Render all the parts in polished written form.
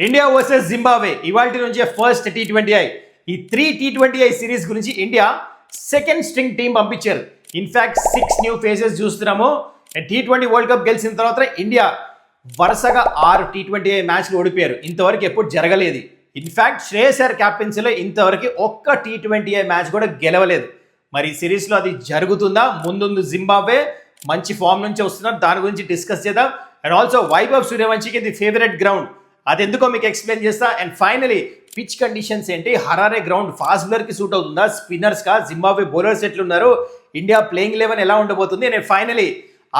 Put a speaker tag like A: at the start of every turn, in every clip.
A: India versus Zimbabwe ఇవాల్టి నుంచి first T20I. ఈ 3 T20I సిరీస్ గురించి ఇండియా సెకండ్ స్ట్రింగ్ టీం పంపించారు. ఇన్ఫాక్ట్ 6 న్యూ ఫేసెస్ చూస్తున్నాము. T20 వరల్డ్ కప్ గెలిచిన తర్వాత ఇండియా వరుసగా 6 T20I మ్యాచ్లు ఓడిపోయారు. ఇంతవరకు ఎప్పుడు జరగలేదు. ఇన్ఫాక్ట్ శ్రేయస్ అయ్యర్ క్యాప్టెన్సీలో ఇంతవరకు ఒక్క T20I మ్యాచ్ కూడా గెలవలేదు. మరి ఈ సిరీస్లో అది జరుగుతుందా? ముందు జింబాబ్వే మంచి ఫామ్ నుంచి వస్తున్నారు, దాని గురించి డిస్కస్ చేద్దాం. అండ్ ఆల్సో వైభవ్ సూర్యవంశీకి ఇది ఫేవరెట్ గ్రౌండ్, అది ఎందుకో మీకు ఎక్స్ప్లెయిన్ చేస్తా. అండ్ ఫైనలీ పిచ్ కండిషన్స్ ఏంటి, హరారే గ్రౌండ్ ఫాస్ట్ బౌలర్కి సూట్ అవుతుందా, స్పిన్నర్స్కా, జింబాబ్వే బౌలర్స్ ఎట్లున్నారు, ఇండియా ప్లేయింగ్ 11 ఎలా ఉండబోతుంది, నేను ఫైనలీ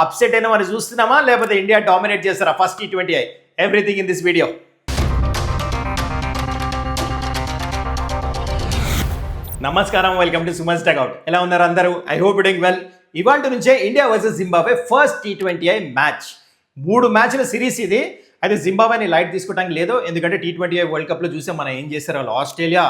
A: అప్సెట్ అయినా మనం చూస్తున్నామా లేకపోతే ఇండియా డామినేట్ చేస్తారా first T20I? Everything in this video. నమస్కారం, వెల్కమ్ టు సుమన్స్ టక్అవుట్. ఎలా ఉన్నారు అందరూ? I hope doing well. ఇవాళ నుంచే India versus Zimbabwe first T20I match. 3 మ్యాచ్ల సిరీస్ ఇది. అయితే జింబాబ్వేని లైట్ తీసుకోవడానికి లేదు, ఎందుకంటే T20I వరల్డ్ కప్లో చూసాం మనం ఏం చేశారు వాళ్ళు, ఆస్ట్రేలియా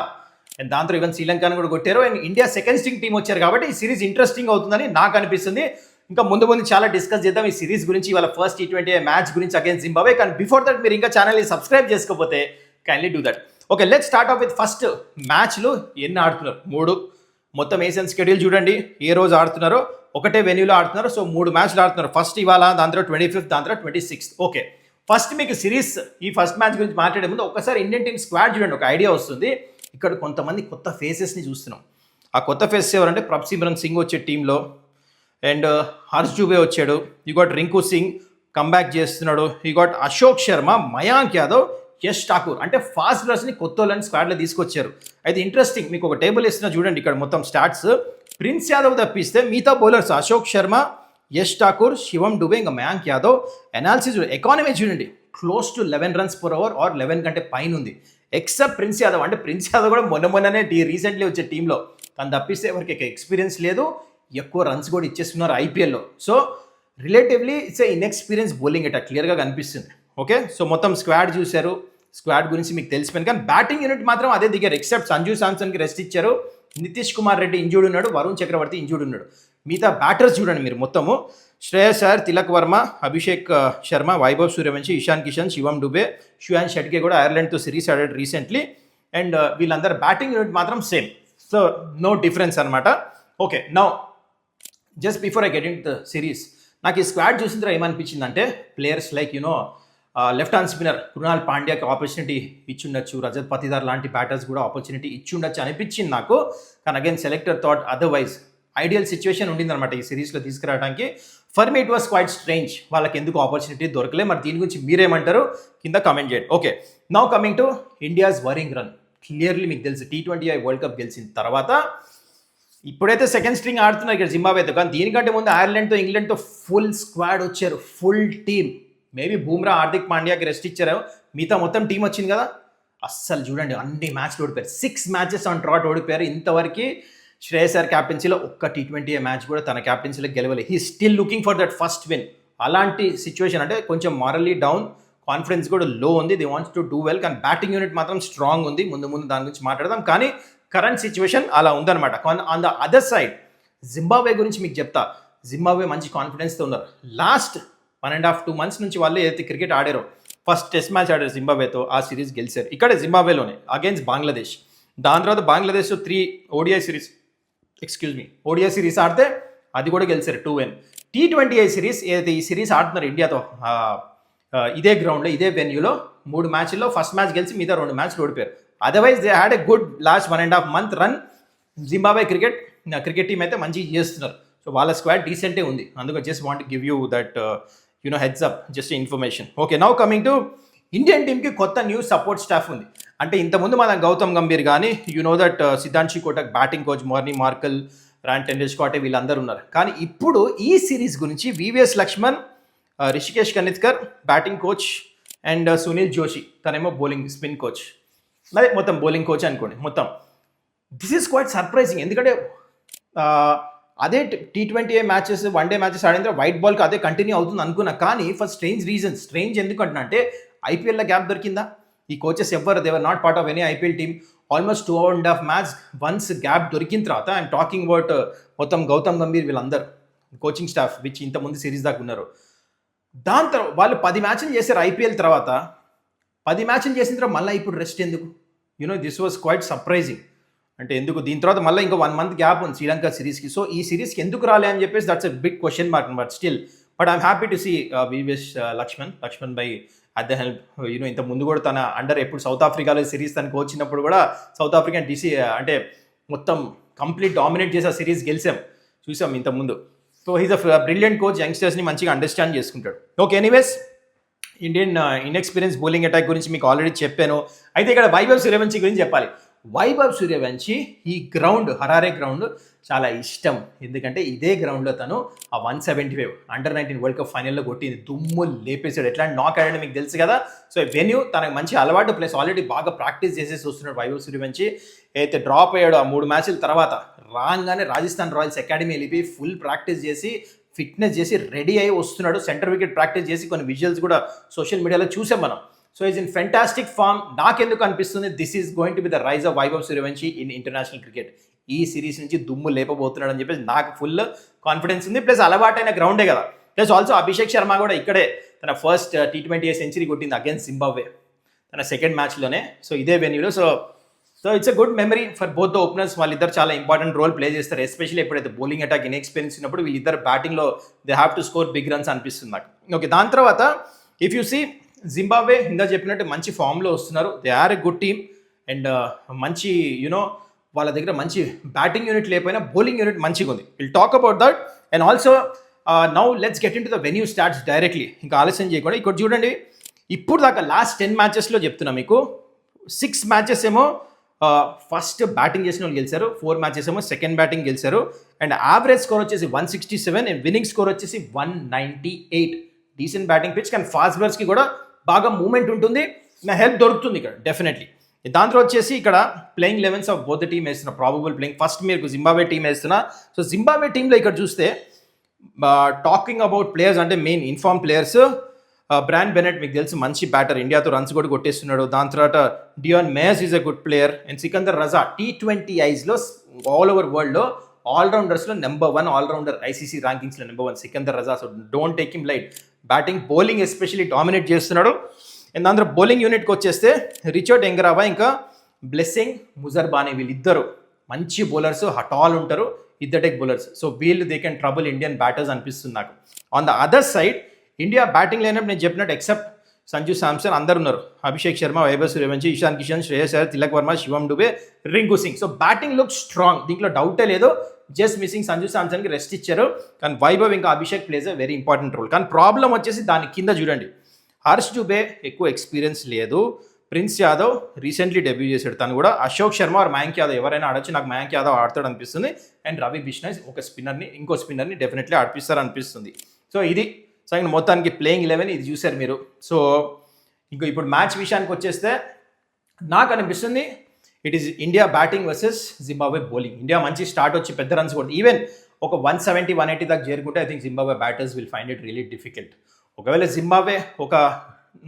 A: అండ్ దాంతో ఈవెన్ శ్రీలంకను కూడా కొట్టారు. And India second string team వచ్చారు కాబట్టి ఈ సిరీస్ ఇంట్రెస్టింగ్ అవుతుందని నాకు అనిపిస్తుంది. ఇంకా ముందు చాలా డిస్కస్ చేద్దాం ఈ సిరీస్ గురించి, ఇవాళ ఫస్ట్ T20I మ్యాచ్ గురించి అగైన్స్ జింబాబ్వే. కానీ బిఫోర్ దట్ మీరు ఇంకా ఛానల్ని సబ్స్క్రైబ్ చేసుకోకపోతే kindly do that. Okay, let's start of with first మ్యాచ్లు ఎన్ని ఆడుతున్నారు. 3 మొత్తం ఏషియన్ స్కెడ్యూల్ చూడండి, ఏ రోజు ఆడుతున్నారో ఒకటే వెన్యూలో ఆడుతున్నారు. సో 3 మ్యాచ్లు ఆడుతున్నారు. ఫస్ట్ ఇవాళ, దాని తర్వాత 25th, దాని తర్వాత 26th. ఓకే, ఫస్ట్ మీకు సిరీస్ ఈ ఫస్ట్ మ్యాచ్ గురించి మాట్లాడే ముందు ఒకసారి ఇండియన్ టీమ్ స్క్వాడ్ చూడండి, ఒక ఐడియా వస్తుంది. ఇక్కడ కొంతమంది కొత్త ఫేసెస్ని చూస్తున్నాం. ఆ కొత్త ఫేసెస్ ఎవరంటే ప్రభ్సిమ్రన్ సింగ్ వచ్చే టీంలో, అండ్ హర్ష్ జూబే వచ్చాడు. You got Rinku Singh comeback చేస్తున్నాడు. You got Ashok Sharma, Mayank Yadav, Yash Thakur. అంటే ఫాస్ట్ బౌలర్స్ని కొత్త వాళ్ళని స్క్వాడ్లో తీసుకొచ్చారు. అయితే ఇంట్రెస్టింగ్, మీకు ఒక టేబుల్ ఇస్తున్నా చూడండి. ఇక్కడ మొత్తం స్టాట్స్ ప్రిన్స్ యాదవ్ తప్పిస్తే మిగతా బౌలర్స్ అశోక్ శర్మ, యష్ ఠాకూర్, శివం డుబే, ఇంకా మయాంక్ యాదవ్. అనాలిసిస్ ఎకానమీ చూడండి, close to 11 runs per over or 11 కంటే పైన ఉంది. ఎక్సెప్ట్ ప్రిన్స్ యాదవ్. అంటే ప్రిన్స్ యాదవ్ కూడా మొన్ననే రీసెంట్లీ వచ్చే టీంలో, తను తప్పిస్తే ఎవరికి ఎక్స్పీరియన్స్ లేదు, ఎక్కువ రన్స్ కూడా ఇచ్చేస్తున్నారు ఐపీఎల్లో. So relatively it's inexperience bowling ఇట్లా క్లియర్గా కనిపిస్తుంది. ఓకే, సో మొత్తం స్క్వాడ్ చూశారు, స్క్వాడ్ గురించి మీకు తెలిసిపోయింది. కానీ బ్యాటింగ్ యూనిట్ మాత్రం అదే దిగారు. ఎక్సెప్ట్ సంజు శాంసన్కి రెస్ట్ ఇచ్చారు, నితీష్ కుమార్ రెడ్డి ఇంజూర్డ్ ఉన్నాడు, వరుణ్ చక్రవర్తి ఇంజూర్డ్ ఉన్నాడు. మిగతా బ్యాటర్స్ చూడండి మీరు మొత్తము, శ్రేయస్ అయ్యర్, తిలక్ వర్మ, అభిషేక్ శర్మ, వైభవ్ సూర్యవంశీ, ఇషాన్ కిషన్, శివం డుబే, షుయాన్ షెట్కే కూడా ఐర్లాండ్తో సిరీస్ ఆడాడు రీసెంట్లీ. అండ్ వీళ్ళందరూ బ్యాటింగ్ యూనిట్ మాత్రం సేమ్. సో నో డిఫరెన్స్ అనమాట. Okay, now just before I get in the series, నాకు ఈ స్క్వాడ్ చూసిన తర్వాత ఏమనిపించిందంటే, players like you know left hand spinner Krunal పాండ్యాకి ఆపర్చునిటీ ఇచ్చుండొచ్చు, రజత్ పతిదార్ లాంటి బ్యాటర్స్ కూడా ఆపర్చునిటీ ఇచ్చుండొచ్చు అనిపించింది నాకు. కానీ again selector thought otherwise. Ideal situation ఉండిందనమాట ఈ సిరీస్లో తీసుకురావడానికి. For me it was quite strange, వాళ్ళకి ఎందుకు ఆపర్చునిటీ దొరకలే. మరి దీని గురించి మీరేమంటారు కింద కమెంట్ చేయండి. Okay, now coming to India's worrying run. Clearly మీకు తెలుసు T20I వరల్డ్ కప్ గెలిచిన తర్వాత ఇప్పుడైతే సెకండ్ స్ట్రింగ్ ఆడుతున్నారు ఇక్కడ జింబాబ్వేతో, కానీ దీనికంటే ముందు ఐర్లాండ్తో, ఇంగ్లాండ్తో ఫుల్ స్క్వాడ్ వచ్చారు, full team. Maybe Bumrah, Hardik పాండ్యాకి రెస్ట్ ఇచ్చారు, మిగతా మొత్తం టీం వచ్చింది కదా. అస్సలు చూడండి, అన్ని మ్యాచ్లు ఓడిపోయారు, 6 matches ఆన్ ట్రాట్ ఓడిపోయారు. ఇంతవరకు శ్రేయస్ అయ్యర్ క్యాప్టెన్సీలో ఒక్క T20I మ్యాచ్ కూడా తన క్యాప్టెన్సీలో గెలవలేదు. He still looking for that first win. అలాంటి సిచ్యువేషన్, అంటే కొంచెం మారల్లీ డౌన్, కాన్ఫిడెన్స్ కూడా లో ఉంది. They wants to do well. కానీ బ్యాటింగ్ యూనిట్ మాత్రం స్ట్రాంగ్ ఉంది. ముందు దాని గురించి మాట్లాడదాం. కానీ కరెంట్ సిచ్యువేషన్ అలా ఉందన్నమాట. On the other side Zimbabwe గురించి మీకు చెప్తా. జింబాబ్వే మంచి కాన్ఫిడెన్స్తో ఉన్నారు. లాస్ట్ 1.5-2 months నుంచి వాళ్ళు ఏదైతే క్రికెట్ ఆడారో, ఫస్ట్ టెస్ట్ మ్యాచ్ ఆడారు జింబాబ్వేతో, ఆ సిరీస్ గెలిచారు ఇక్కడే జింబాబ్వేలోనే అగైన్స్ బంగ్లాదేశ్. దాని తర్వాత బంగ్లాదేశ్తో 3 ఓడిఐ సిరీస్ ఆడితే అది కూడా గెలిచారు 2-1. T20I సిరీస్ ఏదైతే ఈ సిరీస్ ఆడుతున్నారు ఇండియాతో, ఇదే గ్రౌండ్లో, ఇదే వెన్యూలో 3 మ్యాచ్ల్లో ఫస్ట్ మ్యాచ్ గెలిచి మిగతా 2 మ్యాచ్లు ఓడిపోయారు. Otherwise they had a good last 1.5 month run. Zimbabwe cricket team అయితే మంచిగా చేస్తున్నారు. సో వాళ్ళ స్క్వాడ్ డీసెంటే ఉంది. అందుకే just want give you that heads up, just information. Okay, now coming to Indian టీమ్కి కొత్త న్యూ సపోర్ట్ స్టాఫ్ ఉంది. అంటే ఇంతకుముందు మన గౌతమ్ గంభీర్ కానీ, that Sitanshu Kotak batting coach, Morne Morkel, Ryan ten Doeschate వీళ్ళందరూ ఉన్నారు. కానీ ఇప్పుడు ఈ సిరీస్ గురించి VVS Laxman, Hrishikesh Kanitkar batting coach, and Sunil Joshi తనేమో బౌలింగ్ స్పిన్ కోచ్, అదే మొత్తం బౌలింగ్ కోచ్ అనుకోండి మొత్తం. This is quite surprising. ఎందుకంటే అదే T20I మ్యాచెస్, వన్డే మ్యాచెస్ ఆడిన తర్వాత వైట్ బాల్కి అదే కంటిన్యూ అవుతుంది అనుకున్నా. కానీ ఫర్ స్ట్రేంజ్ రీజన్స్, స్ట్రేంజ్ ఎందుకంటున్నా అంటే ఐపీఎల్లో గ్యాప్ దొరికిందా? ఈ కోచెస్ ఎవరు, they were not part of any IPL team. Almost 2.5 months once gap దొరికిన తర్వాత, ఐఎమ్ టాకింగ్ అబౌట్ మొత్తం గౌతమ్ గంభీర్ వీళ్ళందరూ కోచింగ్ స్టాఫ్ ఇంతకుముందు సిరీస్ దాకా ఉన్నారు. దాని తర్వాత వాళ్ళు 10 మ్యాచ్లు చేశారు ఐపీఎల్ తర్వాత. 10 మ్యాచ్లు చేసిన తర్వాత మళ్ళీ ఇప్పుడు రెస్ట్ ఎందుకు? This was quite surprising. అంటే ఎందుకు దీని తర్వాత మళ్ళీ ఇంకో 1 మంత్ గ్యాప్ ఉంది శ్రీలంక సిరీస్కి. సో ఈ సిరీస్కి ఎందుకు రాలే అని చెప్పేసి that's a big question mark. But I'm happy to see VVS Laxman by at the help. ఇంత ముందు కూడా తన అండర్ ఎప్పుడు సౌత్ ఆఫ్రికాలో సిరీస్ తనకు వచ్చినప్పుడు కూడా సౌత్ ఆఫ్రికన్ అంటే మొత్తం కంప్లీట్ డామినేట్ చేసి ఆ సిరీస్ గెలిచాం, చూసాం ఇంత ముందు. So he's a brilliant coach, యంగ్స్టర్స్ని మంచిగా అండర్స్టాండ్ చేసుకుంటాడు. Okay, anyways Indian inexperience bowling attack గురించి మీకు ఆల్రెడీ చెప్పాను. అయితే ఇక్కడ వైభవ్ సూర్యవంశీ గురించి చెప్పాలి. వైభవ్ సూర్యవంశీ ఈ గ్రౌండ్, హరారే గ్రౌండ్ చాలా ఇష్టం. ఎందుకంటే ఇదే గ్రౌండ్లో తను ఆ 175 అండర్-19 వరల్డ్ కప్ ఫైనల్లో కొట్టింది, దుమ్ము లేపేశాడు. ఎట్లాంటి నాక్ ఆడాడో మీకు తెలుసు కదా. సో వెన్యూ తనకు మంచి అలవాటు, ప్లస్ ఆల్రెడీ బాగా ప్రాక్టీస్ చేసేసి వస్తున్నాడు వైభవ్ సూర్యవంశీ. అయితే డ్రాప్ అయ్యాడు ఆ 3 మ్యాచ్ల తర్వాత, రాగానే రాజస్థాన్ రాయల్స్ అకాడమీ వెళ్ళిపోయి ఫుల్ ప్రాక్టీస్ చేసి ఫిట్నెస్ చేసి రెడీ అయ్యి వస్తున్నాడు. సెంటర్ వికెట్ ప్రాక్టీస్ చేసి కొన్ని విజువల్స్ కూడా సోషల్ మీడియాలో చూసాం మనం. So is in fantastic form. నాకెందుకు అనిపిస్తుంది this is going to be the rise of Vaibhav Suryavanshi in international cricket. ఈ సిరీస్ నుంచి దుమ్ము లేపబోతున్నాడు అని చెప్పేసి నాకు ఫుల్ కాన్ఫిడెన్స్ ఉంది. ప్లస్ అలవాటైన గ్రౌండే కదా. ప్లస్ ఆల్సో అభిషేక్ శర్మ కూడా ఇక్కడే తన ఫస్ట్ T20 సెంచరీ కొట్టింది అగైన్స్ జింబాబ్వే తన సెకండ్ మ్యాచ్లోనే. సో ఇదే వెన్యూలో. So it's a good memory for both the openers. వాళ్ళిద్దరు చాలా ఇంపార్టెంట్ రోల్ ప్లే చేస్తారు, ఎస్పెషల్లీ ఎప్పుడైతే బౌలింగ్ అటాక్ ఇన్ఎక్స్పీరియన్స్ ఉన్నప్పుడు వీళ్ళిద్దరు బ్యాటింగ్లో they have to score big runs అనిపిస్తుంది నాకు. ఓకే, దాని తర్వాత ఇఫ్ యూ సీ జింబాబ్వే ఇందా చెప్పినట్టు మంచి ఫామ్లో వస్తున్నారు. They are a good team and మంచి వాళ్ళ దగ్గర మంచి బ్యాటింగ్ యూనిట్ లేకపోయినా బౌలింగ్ యూనిట్ మంచిగా ఉంది. Will talk about that. And also now let's get into the venue starts directly. ఇంకా ఆలస్యం చేయకుండా ఇక్కడ చూడండి, ఇప్పుడు దాకా లాస్ట్ 10 మ్యాచెస్లో చెప్తున్నా మీకు, 6 మ్యాచెస్ ఏమో ఫస్ట్ బ్యాటింగ్ చేసిన వాళ్ళు గెలిచారు, 4 మ్యాచెస్ ఏమో సెకండ్ బ్యాటింగ్ గెలిచారు. అండ్ యావరేజ్ స్కోర్ వచ్చేసి 167 అండ్ విన్నింగ్ స్కోర్ వచ్చేసి 198. డీసెంట్ బ్యాటింగ్ పిచ్, కానీ ఫాస్ట్ బౌలర్స్కి కూడా బాగా మూమెంట్ ఉంటుంది, నా హెల్ప్ దొరుకుతుంది ఇక్కడ డెఫినెట్లీ. దాంట్లో వచ్చేసి ఇక్కడ playing 11s of both the team వేస్తున్నా, ప్రాబబుల్ ప్లేయింగ్. ఫస్ట్ మీరు జింబాబ్వే టీం వేస్తున్నా. సో జింబాబ్వే టీంలో ఇక్కడ చూస్తే టాకింగ్ అబౌట్ ప్లేయర్స్ అంటే main inform players, bran Bennett మీకు తెలుసు మంచి బ్యాటర్, ఇండియాతో రన్స్ కూడా కొట్టేస్తున్నాడు. దాని తర్వాత Dion Myers is a good player. And Sikandar Raza T20I's all over వరల్డ్లో ఆల్రౌండర్స్లో నెంబర్ 1 ఆల్రౌండర్, ఐసీసీ ర్యాంకింగ్స్లో number 1 Sikandar Raza. So don't take him light. Batting bowling especially dominate చేస్తున్నాడు. అండ్ దాంట్లో బౌలింగ్ యూనిట్కి వచ్చేస్తే రిచర్డ్ ఎంగరావా ఇంకా బ్లెస్సింగ్ ముజర్బానీ వీళ్ళిద్దరు మంచి బౌలర్స్, టాల్ ఉంటారు, ఇద్దరు బౌలర్స్. సో వీళ్ళు they can trouble Indian batters అనిపిస్తుంది నాకు. On the other side India batting lineup నేను చెప్పినట్టు ఎక్సెప్ట్ సంజు శాంసన్ అందరు ఉన్నారు. Abhishek Sharma, Vaibhav Suryavanshi, Ishan Kishan, Shreyas Iyer, Tilak Varma, Shivam Dube, Rinku Singh. So batting look strong, దీంట్లో డౌటే లేదు. జస్ట్ మిస్సింగ్ సంజు శాంసన్కి రెస్ట్ ఇచ్చారు, కానీ వైభవ్ ఇంకా Abhishek plays a very important role. కానీ ప్రాబ్లం వచ్చేసి దాని కింద చూడండి, హర్ష్ డుబే ఎక్కువ ఎక్స్పీరియన్స్ లేదు, ప్రిన్స్ యాదవ్ రీసెంట్లీ డెబ్యూ చేశాడు తను కూడా, అశోక్ శర్మ ఆర్ మయాంక్ యాదవ్ ఎవరైనా ఆడొచ్చు, నాకు మయాంక్ యాదవ్ ఆడతాడు అనిపిస్తుంది. అండ్ రవి బిష్నాయ్ ఒక స్పిన్నర్ని ఇంకో స్పిన్నర్ని డెఫినెట్లీ ఆడిపిస్తారు అనిపిస్తుంది. సో ఇది ఇంక మొత్తానికి ప్లేయింగ్ 11 ఇది చూశారు మీరు. సో ఇంకో ఇప్పుడు మ్యాచ్ విషయానికి వచ్చేస్తే నాకు అనిపిస్తుంది it is India batting versus Zimbabwe bowling. India మంచి స్టార్ట్ వచ్చి పెద్ద రన్స్ కొడుతుంది, ఈవెన్ ఒక 170, 180 దాకా చేరుకుంటే I think Zimbabwe batters will find it really difficult. ఒకవేళ జింబాబ్వే ఒక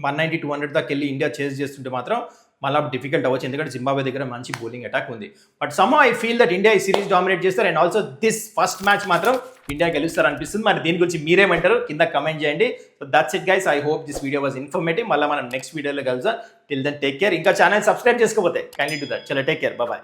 A: 190, 200 దాకా వెళ్ళి ఇండియా చేజ్ చేస్తుంటే మాత్రం మళ్ళీ డిఫికల్ట్ అవ్వచ్చు, ఎందుకంటే జింబాబ్వే దగ్గర మంచి బౌలింగ్ అటాక్ ఉంది. But somehow I feel that India ఈ సిరీస్ డామినేట్ చేస్తారు. And also this first match మాత్రం ఇండియా గెలుస్తారు అనిపిస్తుంది. మరి దీని గురించి మీరేమంటారు కింద కమెంట్ చేయండి. So that's it guys, I hope this video was informative. మళ్ళీ మనం నెక్స్ట్ వీడియోలో కలుద్దాం. Till then take care. ఇంకా ఛానల్ సబ్స్క్రైబ్ చేసుకోకపోతే కైండ్లీ డు దట్. చలో టేక్ కేర్, బాయ్.